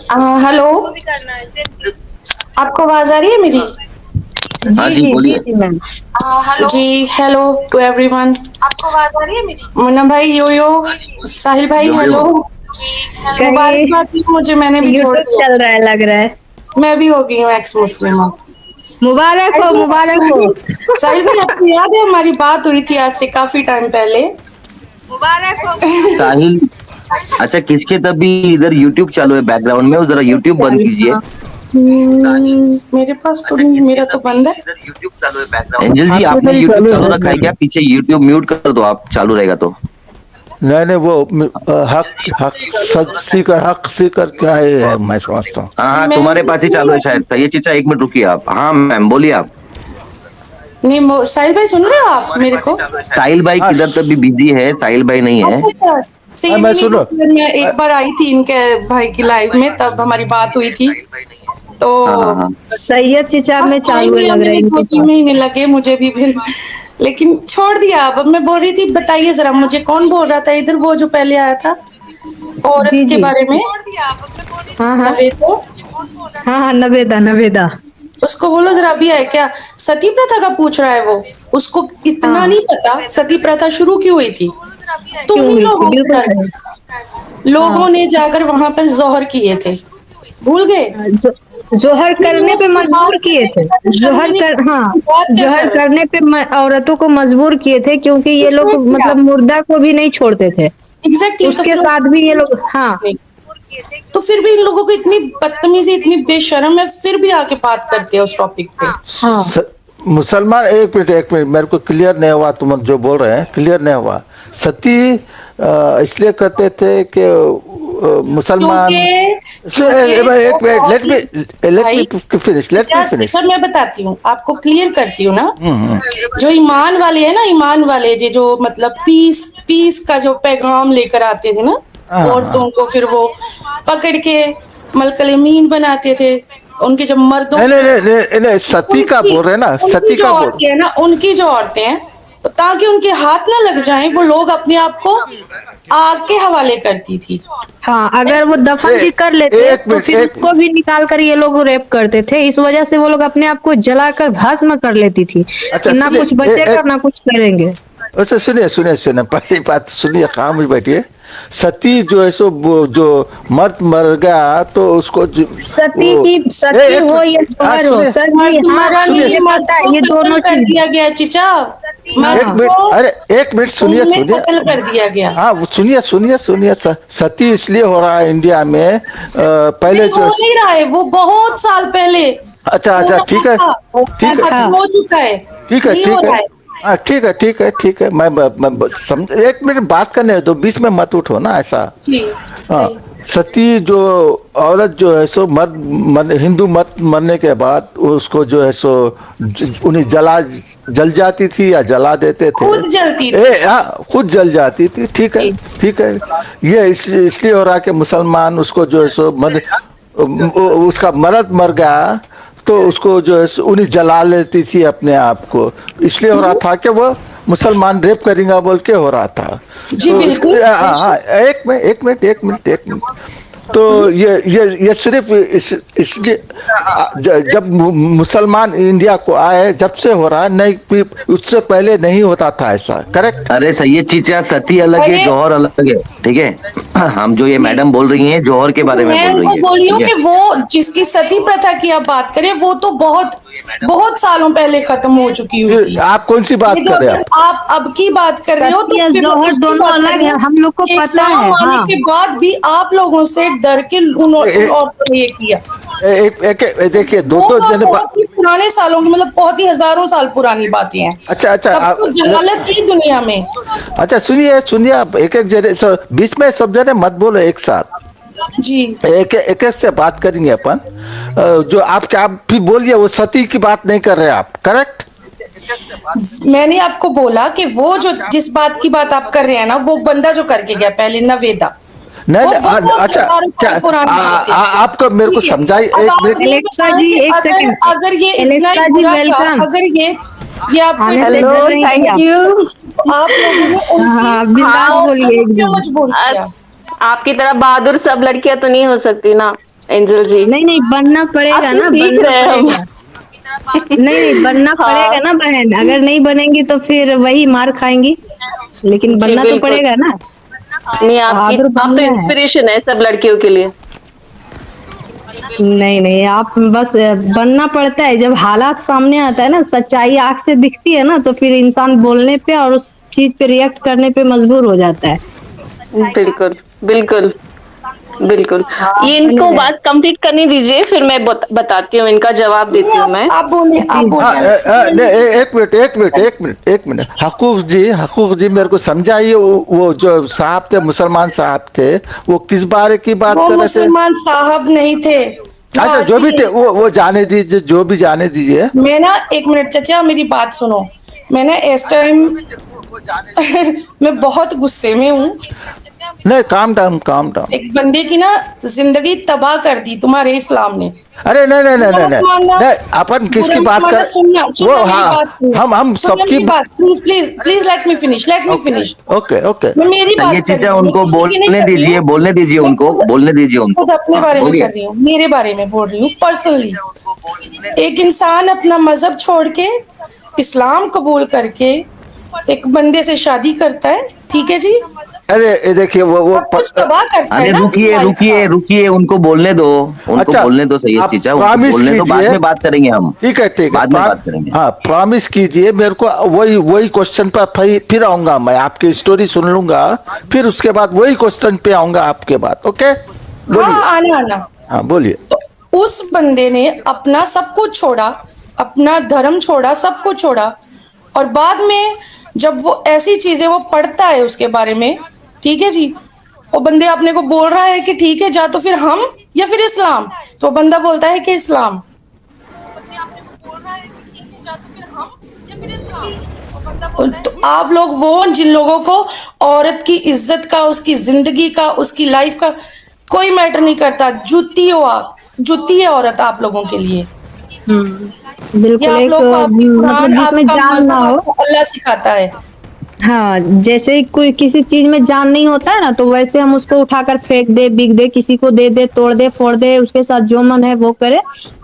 Hello. आपको आवाज आ रही है मेरी? हाँ जी जी, जी जी बोलिए। जी मैम। हेलो जी, हेलो टू एवरीवन। आपको आवाज आ रही है मेरी? मुन्ना भाई, यो यो, साहिल भाई, यो यो। हेलो। कहीं मुबारकबाद दी मुझे, मैंने भी छोड़ यूट्यूब दिया। चल रहा है लग रहा है। मैं भी हो गई हूँ एक्स मुस्लिम अब। मुबारक हो, मुबारक हो। साहिल भाई, आपको याद है हमारी बात हुई थी आज से काफी टाइम पहले? मुबारक हो। साहिल। अच्छा, किसके तभी इधर यूट्यूब चालू है बैकग्राउंड में, वो जरा यूट्यूब यूट्यूब बंद चल कीजिए। हाँ। मेरे पास तो नहीं, मेरा तो बंद है। एंजल जी, आपके आपने में ही यूट्यूब चालू चालू है रखा है मेरे क्या? में। पीछे यूट्यूब म्यूट कर दो आप, चालू रहेगा तो। नहीं नहीं, वो हक हक सच सीकर हक सीकर क्या है मैं समझता हूँ। हाँ हाँ, मैं तुम्हारे पास ही चालू है शायद। सही है चीचा, 1 मिनट रुकिए आप। हाँ मैम, बोलिए आप। नहीं, साहिल भाई सुन रहे हो आप मेरे को? साहिल भाई हाँ किधर तभी बिजी है, साहिल भाई नहीं है। अच्छा अच्छा, सही मैं नहीं नहीं, वो सुनो। मैं एक बार आई थी इनके भाई की लाइव में, तब हमारी बात हुई थी। तो हाँ हाँ हाँ। सैयद चचा बस में चालू है 1 महीना लग रहा है मैंने दो इनके तीन पास। महीने लगे मुझे भी फिर, लेकिन छोड़ दिया। अब मैं बोल रही थी, बताइए जरा मुझे, कौन बोल रहा था इधर, वो जो पहले आया था औरत जी के जी। बारे में? हाँ हाँ। नवेद। हाँ हाँ, नवेदा नवेदा। उसको बोलो जरा, अभी है क्या? सती प्रथा का पूछ रहा है वो। उसको इतना हाँ, नहीं पता सती प्रथा शुरू क्यों हुई थी। तुम क्यों ही हुई थी, लोगों बिल्कुल कर, सही। लोगों हाँ ने जाकर वहां पर जोहर किए थे, भूल गए? हाँ, जोहर करने पे बात मजबूर किए करने थे। से पहले जोहर शर्मिंदा कर हाँ। की बात क्या जोहर कर रहे करने पे औरतों को मजबूर किए थे क्योंकि हो? ये लोग किसने किया? मतलब मुर्दा को भी नहीं छोड़ते थे। एग्जैक्टली, तो उसके फिर साथ भी ये लोग हाँ। तो फिर भी इन लोगों को इतनी बदतमीजी, इतनी बेशर्म है, फिर भी आके बात करते हैं उस टॉपिक पे। हाँ मुसलमान, एक मिनट मेरे को क्लियर नहीं हुआ, तुम जो बोल रहे हैं क्लियर नहीं हुआ। सती इसलिए करते थे कि मुसलमान क्योंकि क्योंकि वो एक मिनट, बहुत ही, लेट मी भाई फिनिश, लेट मी चिचा फिनिश। चिचा, मैं बताती हूँ आपको, क्लियर करती हूँ ना। जो ईमान वाले हैं ना, ईमान वाले जो मतलब पीस पीस का जो पैगाम लेकर आते थे ना, हाँ हाँ। औरतों को फिर वो पकड़ के मलकल यमीन बनाते थे। उनके जब मर्दों नहीं को, नहीं नहीं नहीं नहीं, सती का उनकी बोल रहे हैं ना, उनकी सती जो का बोल। औरतें हैं ना, उनकी जो औरतें हैं, तो ताकि उनके हाथ ना लग जाएं, वो लोग अपने आप को आग के हवाले करती थी। हाँ, अगर वो दफन ए, भी कर लेते एक तो मिनट, फिर एक उसको भी निकाल कर ये लोग रेप करते थे। इस वजह से वो लोग अपने आप को जलाकर भस्म कर लेती थी अच्छा कि ना सुनिए, कुछ बचेगा एक ना कुछ करेंगे। अच्छा सुनिए सुनिए सुनिए, पहली बात सुनिए, खामोश बैठिए। सती जो है सो वो जो मर्द मर गया तो उसको वो सती की सती एक हो या मिनट, हाँ जौहर हो, सुनिए सर जी, मर्द हाँ मरा सुनिए। नहीं, मुझे मर्द पता है को ये कत्ल दोनों कर चीज। दिया गया चिचा। एक मर्द हाँ मिनट, को अरे एक मिनट सुनिए उनमें सुनिए। कत्ल कर दिया गया। हाँ वो सुनिए सुनिए सुनिए, सती इसलिए हो रहा है इंडिया में पहले नहीं, जो। हो नहीं रहा है, वो बहुत साल पहले अच्छा हो अच्छा, रहा ठीक है था, ठीक है था। खत्म हो चुका है, ठीक है नहीं हो ठीक है। रहा है। हाँ ठीक है ठीक है ठीक है, मैं समझ, एक मिनट बात करने दो, बीच में मत उठो ना ऐसा। जी, हाँ, सही। सती जो औरत जो है सो हिंदू मत मरने के बाद उसको जो है सो उन्हें जल जाती थी या जला देते थे। खुद जलती थी। खुद जल जाती थी, ठीक है जी ठीक है। ये इसलिए हो रहा कि मुसलमान उसको जो है सो उसका मर्द मर गया तो उसको जो है उन्हें जला लेती थी अपने आप को। इसलिए हो रहा था कि वो मुसलमान रेप करेंगे बोल के हो रहा था। जी, तो बिल्कुल हाँ, बेशक। एक मिनट। तो ये सिर्फ इसलिए जब मुसलमान इंडिया को आए जब से हो रहा है, नहीं उससे पहले नहीं होता था ऐसा, करेक्ट। अरे सही है चीचा, सती अलग है, अरे जौहर अलग है। ठीक है, हम जो ये जी, मैडम बोल रही हैं, जौहर के तो बारे में मैं बोल रही उनको है। बोली हूँ ठीक है। कि वो जिसकी सती प्रथा की आप बात करें, वो तो बहुत बहुत सालों पहले खत्म हो चुकी हुई थी। आप कौन सी ये बात जो कर रहे हैं अगर आप? आप अब की बात कर रहे हो, तो सती और फिर मैं जौहर उसकी दोनों बात कर अलग रही है, हूँ हम लोग को कि पता इस्लाम है। आने हाँ के बाद भी आप लोगों से डर के उन औरतों ने ये किया। देखिए, दो वो दो तो जने बहुत ही पुराने सालों की, मतलब बहुत ही हजारों साल पुरानी बातें हैं। अच्छा अच्छा तब तो जहालत थी दुनिया में। अच्छा सुनिए सुनिए, आप एक एक जने बीच में सब जने मत बोलो एक साथ। जी, एक एक से बात करेंगे अपन। जो आप क्या आप भी बोलिए, वो सती की बात नहीं कर रहे आप, करेक्ट। मैंने आपको बोला कि वो जो जिस बात की बात आप कर रहे हैं ना, वो बंदा जो करके गया पहले, नवेदा, नहीं वो नहीं, बहुत अच्छा हजारों क्या साल पुरानी बात है। आपको मेरे को ठीक है, समझाई, अब एक आप मिनट। ये एलेक्सा बताएं जी, कि एक अगर सेकंड। अगर ये इतना ही एलेक्सा जी, बुरा था, वेलकम। अगर ये आपको आने इतना से ही हेलो, कर बुरा रही थी थैंक आप। यू। तो आप लोगों ने हाँ उनकी हाँ, बिंदास हाँ, औरतों बोलिए को क्यों एकदम। मजबूर अ- किया? आपकी तरह बहादुर सब लड़कियां तो नहीं हो सकती ना। एंजल जी, नहीं नहीं, बनना पड़ेगा आपसे ना, सीख बनना रहे हैं हम। पड़ेगा। नहीं नहीं, बनना हाँ पड़ेगा ना बहन, अगर नहीं बनेंगी तो फिर वही मार खाएंगी, लेकिन जी बनना तो बिल्कुल। पड़ेगा ना। नहीं, आपकी बहादुर आप तो बनना है। इंस्पिरेशन है सब लड़कियों के लिए। नहीं नहीं, आप बस बनना पड़ता है, जब हालात सामने आता है ना, सच्चाई आंख से दिखती है ना, तो फिर इंसान बोलने पे और उस चीज पे रिएक्ट करने पे मजबूर हो जाता है। बिल्कुल, बिल्कुल, बिल्कुल। हाँ, ये बने इनको रहे। बात कंप्लीट करने दीजिए, फिर मैं बताती हूँ, इनका जवाब नहीं, देती हूँ मैं। आप बोलिए, जी आप जी। हाँ, बोलिए, मैं नहीं, सुन एक मिनट, एक मिनट, एक मिनट, एक मिनट। हकूक जी मेरे को समझाइए, वो जो साहब थे, मुसलमान साहब थे, वो किस बारे की बात वो कर रहे थे? मुसलमान साहब नहीं थे, वो अच्छा, आज जो भी भी थे नहीं। वो जाने दीजिए, जो भी जाने दीजिए। मैं ना, एक मिनट चाचा, मेरी बात सुनो। मैं ना इस टाइम मैं बहुत गुस्से में हूँ। नहीं, काम डाउन, काम डाउन। एक बंदे की ना जिंदगी तबाह कर दी तुम्हारे इस्लाम ने। अरे नहीं नहीं नहीं बुरा नहीं मत नहीं मानना, नहीं, अपन बुरा किसकी मत बात मानना, कर? सुनना वो सुनना मेरी हाँ, बात सुनना। हम सुनना सबकी। मेरी बात, please please please, let me finish, let me okay finish. Okay okay. मैं मेरी चलिए बात कर रही चीचा, हूँ, मैं उनको किसी की नहीं बोलने कर रही दीजिए, हूँ। बोलने दीजिए मैं उनको, खुद बोलने दीजिए खुद उनको। अपने हाँ बारे में बोलिए। कर रही हूँ, मेरे बारे में बोल रही हूँ पर्सनली। एक इंसान अपना मजहब छोड़ के इस्लाम कबूल करके एक बंदे से शादी करता है, ठीक है जी, अरे ये देखिए सब कुछ तबाह करता है अरे ना अपनी रुकिए लाइफ का। रुकिए रुकिए, उनको बोलने दो। उनको अच्छा, बोलने दो सैयद आप चीचा, उनको प्रॉमिस बोलने दो, बाद कीजिए। में बात करेंगे हम। ठीक है, ठीक है, बाद में बात करेंगे। हाँ, प्रॉमिस कीजिए मेरे को, वही वही क्वेश्चन पर फिर आऊंगा मैं, आपकी स्टोरी सुन लूंगा, फिर उसके बाद वही क्वेश्चन पे आऊंगा आपके बाद। ओके, हाँ, बोलिए। आना आना। हाँ, बोलिए। तो उस बंदे ने अपना सब कुछ छोड़ा, अपना धर्म छोड़ा, सब कुछ छोड़ा, और बाद में जब वो ऐसी चीजें वो पढ़ता है उसके बारे में, ठीक है जी, वो बंदे अपने को बोल रहा है कि ठीक है जा, तो फिर हम या फिर इस्लाम, तो बंदा बोलता है कि इस्लाम। तो आप लोग वो जिन लोगों को औरत की इज्जत का, उसकी जिंदगी का, उसकी लाइफ का कोई मैटर नहीं करता, जुती हो आप, जुती है औरत आप लोगों के लिए। ये बिल्कुल, आप एक लोगों को आपकी कुरान, मतलब जिसमें आपका जान ना मजहब, हो। आपको अल्लाह सिखाता है। हाँ, जैसे ही कोई किसी चीज में जान नहीं होता है ना, तो वैसे हम उसको उठाकर फेंक दे, बिक दे, किसी को दे दे, तोड़ दे, फोड़ दे, उसके साथ जो मन है वो करे।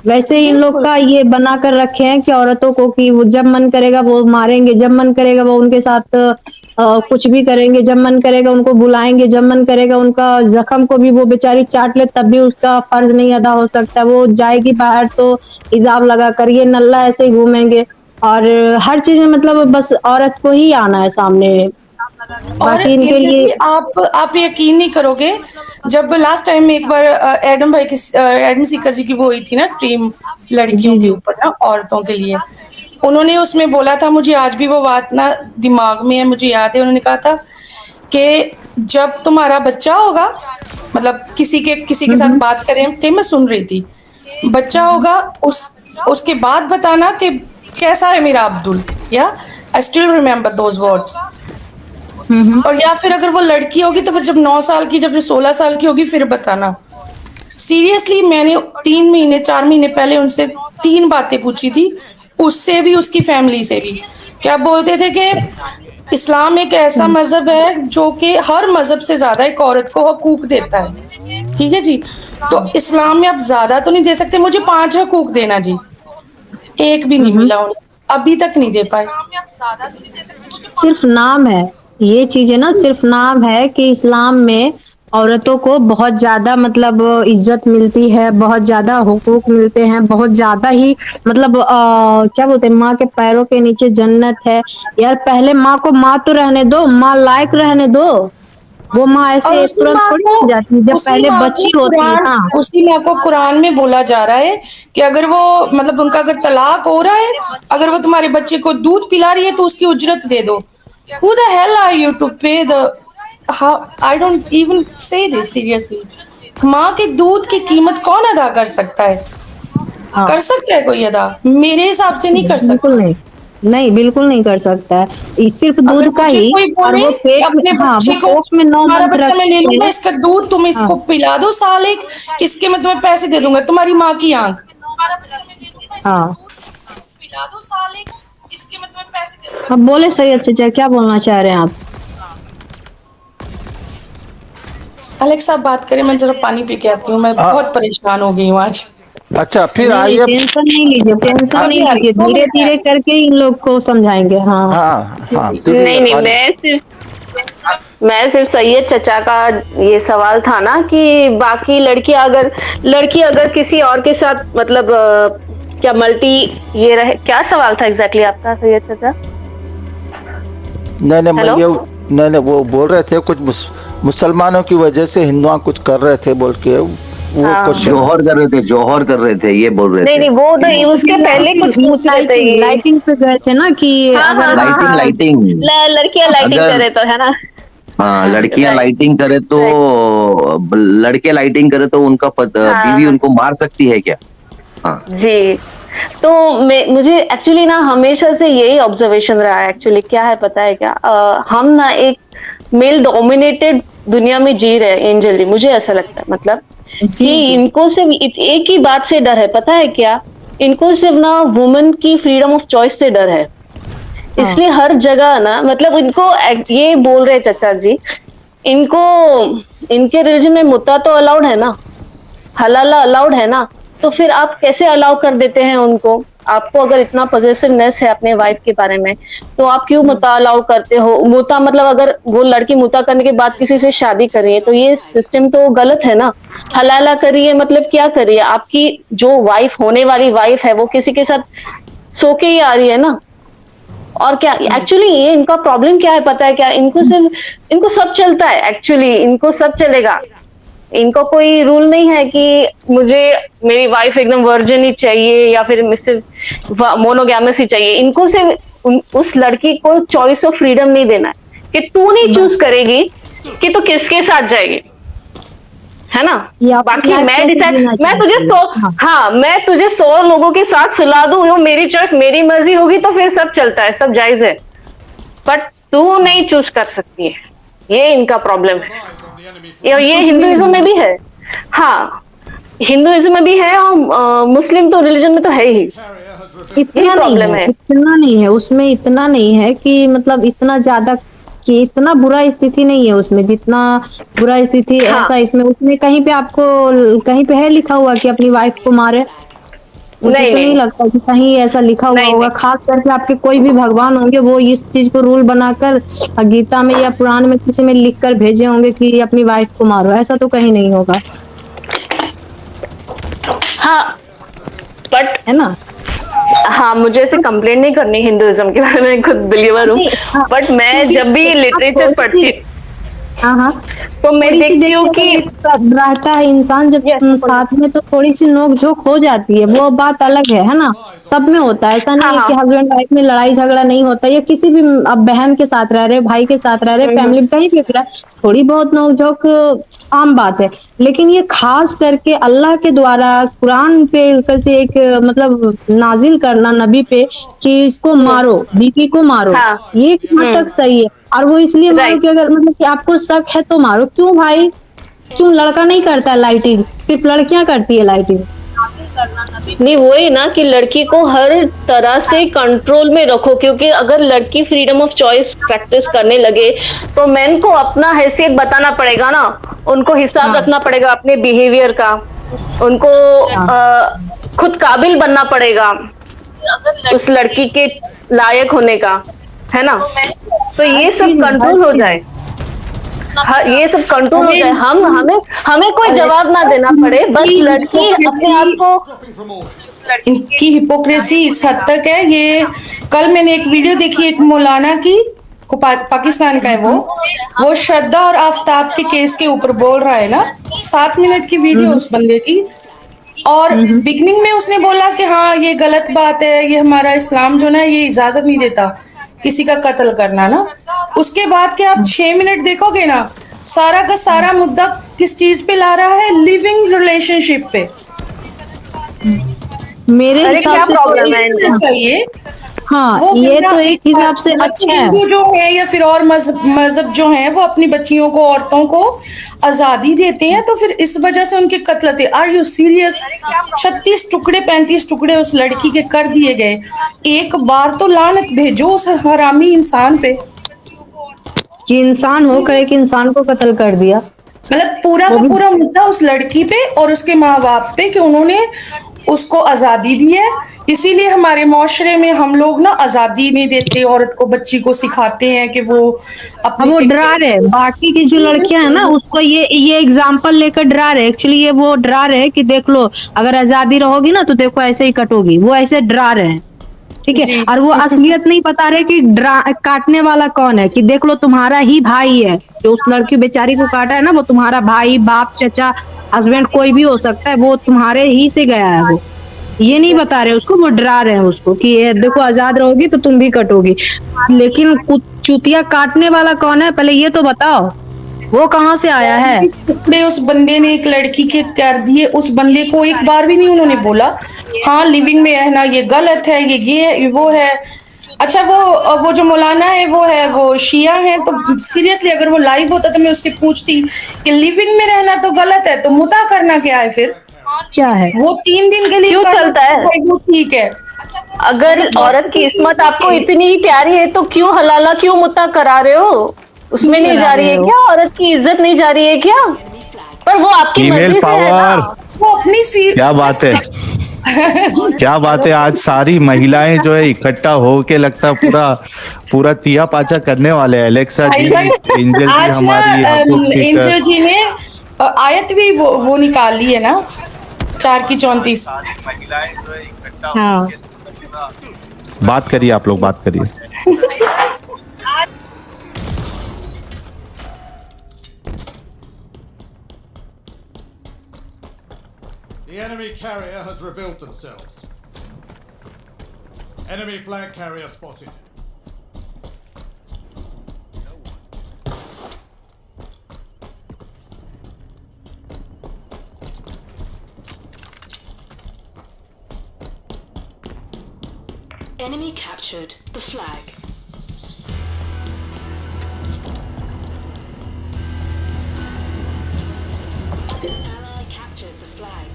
वैसे ही इन लोग बिल्कुल। का ये बना कर रखे हैं कि औरतों को, कि वो जब मन करेगा वो मारेंगे, जब मन करेगा वो उनके साथ कुछ भी करेंगे, जब मन करेगा उनको बुलाएंगे, जब मन करेगा उनका जख्म को भी वो बेचारी चाट ले, तब भी उसका फर्ज नहीं अदा हो सकता। वो जाएगी बाहर तो हिजाब लगा कर, ये नल्ला ऐसे ही घूमेंगे, और हर चीज में मतलब बस औरत को ही आना है सामने, और बाकी इनके एंजल लिए। जी, आप यकीन नहीं करोगे, जब लास्ट टाइम में एक बार एडम भाई की, एडम सीकर जी की वो हुई थी ना स्ट्रीम, लड़कियों जी के जी। ऊपर ना, औरतों के लिए, उन्होंने उसमें बोला था, मुझे आज भी वो बात ना दिमाग में है, मुझे याद है, उन्होंने कहा था कि जब तुम्हारा बच्चा होगा, मतलब किसी के साथ बात करें थे, मैं सुन रही थी, बच्चा होगा उसके बाद बताना कि कैसा है मेरा अब्दुल, या I still remember those words. और या फिर अगर वो लड़की होगी तो फिर जब 9 साल की, जब फिर 16 साल की होगी फिर बताना। सीरियसली, मैंने 3 महीने 4 महीने पहले उनसे 3 बातें पूछी थी, उससे भी, उसकी फैमिली से भी। क्या बोलते थे कि इस्लाम एक ऐसा मजहब है जो कि हर मजहब से ज्यादा एक औरत को हकूक देता है, ठीक है जी। तो इस्लाम में आप ज्यादा तो नहीं दे सकते, मुझे 5 हकूक देना जी, एक भी नहीं मिला उन्हें, अभी तक नहीं दे पाए। सिर्फ नाम है, ये चीज है ना, सिर्फ नाम है कि इस्लाम में औरतों को बहुत ज्यादा मतलब इज्जत मिलती है, बहुत ज्यादा हुकूक मिलते हैं, बहुत ज्यादा ही मतलब क्या बोलते हैं, माँ के पैरों के नीचे जन्नत है। यार पहले माँ को माँ तो रहने दो, माँ लायक रहने दो। वो माँ और ऐसे तुरंत थोड़ी बन जाती है, जब पहले बच्ची होती है ना। उसी माँ को कुरान में बोला जा रहा है कि अगर वो, मतलब उनका अगर तलाक हो रहा है, अगर वो तुम्हारे बच्चे को दूध पिला रही है तो उसकी उजरत दे दो। Who the hell are you to pay the, how, I don't even say this seriously। माँ के दूध की कीमत कौन अदा कर सकता है? हाँ, कर सकता है कोई अदा? मेरे हिसाब से नहीं कर बिल्कुल सकता। नहीं, नहीं बिल्कुल नहीं कर सकता है। सिर्फ अगर दूध का मुझे ही, कोई और बोले वो कि पेट में, अपने हाँ वो बच्चे को, कोख में 9 तुम्हारा मंथ बच्चा मैं ले रखते लूंगा, हैं। इसका दूध तुम हाँ इसको पिला दो साल एक, इसके मैं तुम्हें पैसे दे दूंगा, तुम्हारी माँ की आंख। हाँ। अब बोले सही, अच्छा क्या बोलना चाह रहे हैं आप? अलेक्सा आप बात करें, मैं जरा पानी पी के आती हूँ, मैं हाँ। बहुत परेशान हो गई हूँ आज। अच्छा फिर नहीं नहीं, आइए। टेंशन नहीं लीजिए, टेंशन अभी नहीं आ रही, लीजिए, 2 मिनट में आ धीरे-धीरे रही। करके इन लोग को समझाएँगे। हाँ। हाँ हाँ जी, पीजिए नहीं नहीं, पानी। मैं सिर्फ सैयद चचा का ये सवाल था ना कि बाकी लड़की अगर किसी और के साथ मतलब क्या मल्टी ये रहे, क्या सवाल था एग्जैक्टली आपका सैयद चचा? नहीं नहीं मैं हेलो। ये नहीं नहीं वो बोल रहे थे कुछ मुसलमानों की वजह से हिंदुआ कुछ कर रहे थे बोल के वो हाँ क्वेश्चन। जौहर कर रहे थे, ये बोल रहे नहीं थे। नहीं, वो नहीं, उसके पहले कुछ ये पूछ रहे थे लाइटिंग ये। लाइटिंग पे गए थे ना कि हाँ हाँ अगर हाँ लाइटिंग हाँ, लाइटिंग लड़कियां लाइटिंग अगर करे तो, है ना? हाँ, लड़कियां राइट लाइटिंग करे तो राइट। लड़के लाइटिंग करे तो उनका हाँ बीवी हाँ उनको मार सकती है क्या? हाँ। जी। तो मुझे एक्चुअली ना हमेशा से यही ऑब्जर्वेशन रहा है। एक्चुअली क्या है पता है क्या, हम ना एक मेल डोमिनेटेड दुनिया में जी रहे हैं एंजल जी, मुझे ऐसा लगता है। मतलब जी, कि जी। इनको सिर्फ एक ही बात से डर है, पता है क्या? इनको सिर्फ ना वुमन की फ्रीडम ऑफ चॉइस से डर है। हाँ। इसलिए हर जगह ना मतलब इनको ये बोल रहे चाचा जी, इनको इनके रिलीजन में मुत्ता तो अलाउड है ना, हलाला अलाउड है ना, तो फिर आप कैसे अलाउ कर देते हैं उनको? आपको अगर इतना पॉजिटिवनेस है अपने वाइफ के बारे में, तो आप क्यों मुता अलाउ करते हो? मुता मतलब अगर वो लड़की मुता करने के बाद किसी से शादी कर रही है, तो ये सिस्टम तो गलत है ना। हलाला करिए मतलब क्या करिए? आपकी जो वाइफ होने वाली वाइफ है, वो किसी के साथ सो के ही आ रही है ना। और क्या एक्चुअली ये इनका प्रॉब्लम क्या है पता है क्या? इनको सब चलता है, एक्चुअली इनको सब चलेगा। इनको कोई रूल नहीं है कि मुझे मेरी वाइफ एकदम वर्जिन ही चाहिए या फिर सिर्फ मोनोगैमस ही चाहिए। इनको सिर्फ उस लड़की को चॉइस ऑफ फ्रीडम नहीं देना है कि तू नहीं चूज बस करेगी कि तू किसके साथ जाएगी, है ना? ये अपनी बाकी लाइफ मैं कैसे डिसाइड, जीना मैं तुझे चाहती है। 100, हाँ। हाँ मैं तुझे 100 लोगों के साथ सुला दूं, वो मेरी चॉइस मेरी मर्जी होगी तो फिर सब चलता है, सब जायज है। बट तू नहीं चूज कर सकती है, ये इनका प्रॉब्लम है। ये कुछ भी हिंदुइज्म नहीं में है। भी है। हाँ, हिंदुइज्म में भी है और मुस्लिम तो रिलीजन में तो है ही, यही इतना नहीं प्रॉब्लम है, है। इतना नहीं है उसमें, इतना नहीं है कि मतलब इतना ज़्यादा कि इतना बुरा स्थिति नहीं है उसमें, जितना बुरा स्थिति हाँ ऐसा इसमें उसमें कहीं पे आपको कहीं पे है लिखा हुआ कि अपनी वाइफ को मारे? मुझे नहीं तो नहीं नहीं लगता कि कहीं ऐसा लिखा हुआ नहीं होगा, नहीं खास करके आपके कोई भी भगवान होंगे वो इस चीज़ को रूल बनाकर गीता में या पुराण में किसी में लिख कर भेजे होंगे कि अपनी वाइफ को मारो, ऐसा तो कहीं नहीं होगा, हाँ बट है ना? हाँ, मुझे ऐसे कंप्लेंट नहीं करनी हिंदुइज्म के बारे में, खुद बिलीवर हूँ। नहीं, हाँ, बट मैं क्योंकि जब भी आप लिटरेचर थोड़ी-सी पढ़ती हाँ, हाँ। तो मैं थोड़ी-सी देखती हूँ देखिए कि अगर एक रहता है इंसान जब यस बोलो। साथ में तो थोड़ी-सी नोक-झोंक हो जाती है, वो बात अलग है ना? सब में होता है, ऐसा हाँ नहीं है कि हाँ हस्बैंड वाइफ में लड़ाई-झगड़ा नहीं होता या किसी भी अब बहन के साथ रह रहे, भाई के साथ रह रहे, हम्म। फैमिली में कहीं भी रह रहे, थोड़ी बहुत नोक-झोंक आम बात है। लेकिन ये खास करके अल्लाह के द्वारा कुरान पे कैसे एक मतलब नाज़िल करना नबी पे कि इसको हम्म, मारो, बीवी को मारो, हाँ ये कहाँ तक सही है? और वो इसलिए मारो राइट। कि अगर मतलब कि आपको शक है तो मारो, क्यों भाई? क्यों लड़का नहीं करता है लाइटिंग? सिर्फ़ लड़कियाँ करती है लाइटिंग। नहीं वही ना कि लड़की को हर तरह से कंट्रोल में रखो, क्योंकि अगर लड़की फ्रीडम ऑफ चॉइस प्रैक्टिस करने लगे तो मेन को अपना हैसियत बताना पड़ेगा ना, उनको हिसाब हाँ, रखना पड़ेगा अपने बिहेवियर का, उनको हाँ। खुद काबिल बनना पड़ेगा उस लड़की के लायक होने का, है ना? तो हर ये सब चीज़ में, हर कंट्रोल हो चीज़ में। जाए, ये सब कंट्रोल हो अरे जाए, हम हमें हमें कोई जवाब ना अलेक्सा, देना पड़े, बस इनकी लड़की अपने आप हिपोक्रेसी, को। इनकी हिपोक्रेसी इस हद तक है। ये कल मैंने एक वीडियो देखी एक मौलाना की, पाकिस्तान का है वो श्रद्धा और आफ्ताब के केस के ऊपर बोल रहा है ना, 7 मिनट की हुँ, वीडियो हुँ। उस बंदे की। और हुँ, हुँ। बिगनिंग में उसने बोला कि हाँ ये गलत बात है, ये हमारा इस्लाम जो ना ये इजाजत नहीं देता किसी का कत्ल करना ना। उसके बाद के आप 6 मिनट देखोगे ना, सारा का सारा मुद्दा किस चीज पे ला रहा है? लिविंग रिलेशनशिप पे। मेरे अरे हिसाब क्या से तो प्रॉब्लम एक है इनको? चाहिए हाँ, वो ये बंदा तो एक एक बार हिसाब से मतलब अच्छा है। हिंदू जो है या फिर और मजहब जो है वो अपनी बच्चियों को, औरतों को आजादी देते हैं, तो फिर इस वजह से उनके कत्ल होते। Are you serious? 36 टुकड़े 35 टुकड़े उस लड़की के कर दिए गए। एक बार तो लानत भेजो उस हरामी इंसान पे। कि इंसान होकर एक इंसान को कत्ल कर दिया। मतलब पूरा वो का भी पूरा मुद्दा उस लड़की पे और उसके माँ बाप पे कि उन्होंने उसको आजादी दी है। इसीलिए हमारे माशरे में हम लोग ना आजादी नहीं देते, औरत को, बच्ची को सिखाते हैं कि वो अब अपने वो पेट डरा रहे, बाकी की जो लड़कियां हैं ना उसको ये एग्जाम्पल लेकर डरा रहे, एक्चुअली ये वो डरा रहे कि देख लो अगर आजादी रहोगी ना तो देखो ऐसे ही कटोगी, वो ऐसे डरा रहे हैं। ठीक है, जी। और वो असलियत नहीं बता रहे कि काटने वाला कौन है, कि देख लो तुम्हारा ही भाई है जो उस लड़की बेचारी को काटा है ना, वो तुम्हारा भाई, बाप, चचा, हस्बैंड कोई भी हो सकता है, वो तुम्हारे ही से गया है वो। ये नहीं बता रहे उसको, वो डरा रहे हैं उसको कि ये देखो आजाद रहोगी तो तुम भी कटोगी। लेकिन चूतिया काटने वाला कौन है पहले ये तो बताओ, वो कहाँ से आया है? जिस टुकड़े उस बंदे ने एक लड़की के कर दिए, उस बंदे को एक बार भी नहीं उन्होंने बोला हाँ लिविंग में रहना ये गलत है, ये है, ये वो है। अच्छा वो जो मौलाना है वो शिया है, तो सीरियसली अगर वो लाइव होता तो मैं उससे पूछती कि लिविंग में रहना तो गलत है, तो मुता करना क्या है फिर? क्या है? वो 3 दिन के लिए क्यों कर लो चलता है? तो भाई वो ठीक है। अगर मतलब औरत की इस्मत आपको के इतनी ही प्यारी है तो क्यों हलाला, क्यों मुत्ता करा रहे हो? उसमें नहीं करा जा रही रहे है हो? क्या? औरत की इज्जत नहीं जा रही है क्या? पर वो आपकी फीमेल मर्जी से है ना। पावर। वो अपनी फील क्या बात है, क्या बात है। आज सारी महिलाएं जो है इकट्ठा होके लगता है पूरा पूरा तिया पाचा करने वाले हैं। एलेक्सा जी, भाई एंजल जी आज ना हमारी हकूक सीकर। एंजल जी ने आयत भी वो निकाली है ना, 4 की 34। हाँ, बात करिए, आप लोग बात करिए। The enemy carrier has revealed themselves. Enemy flag carrier spotted. Enemy captured the flag. Ally captured the flag.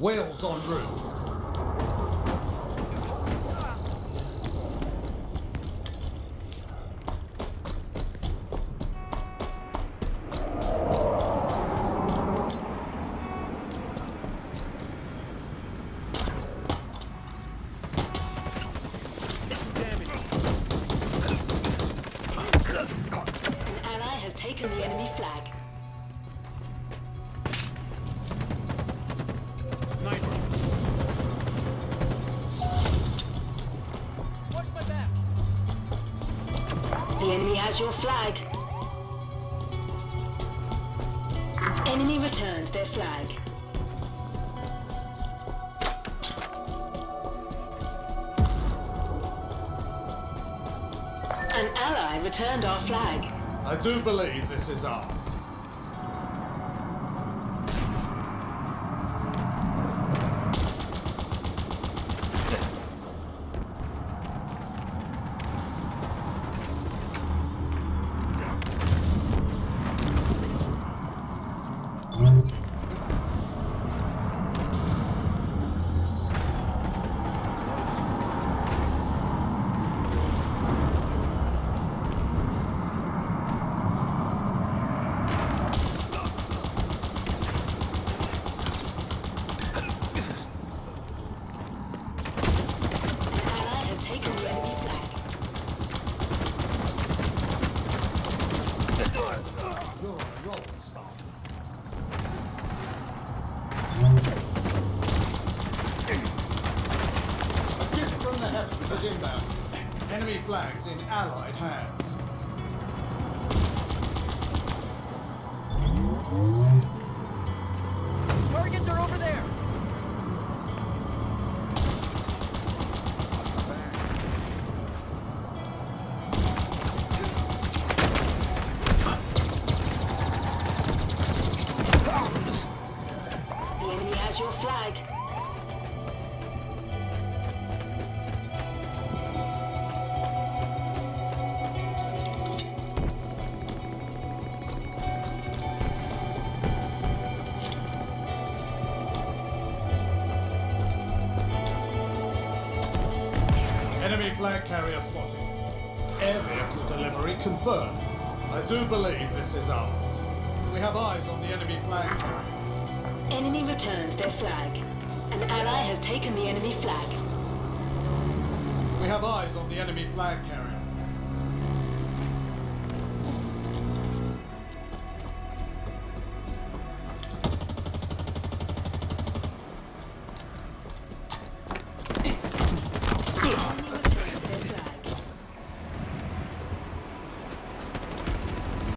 Wales en route. An ally has taken the enemy flag. The enemy has your flag. Enemy returned their flag. An ally returned our flag. I do believe this is ours. Ally has taken the enemy flag. You're a roll star. A gift from the heavens is inbound. Enemy flags in allied hands. Targets are over there. The enemy has your flag. Enemy flag carrier spotted. Air vehicle delivery confirmed. I do believe this is ours. We have eyes on the enemy flag carrier. Enemy returned their flag. An ally has taken the enemy flag. We have eyes on the enemy flag carrier.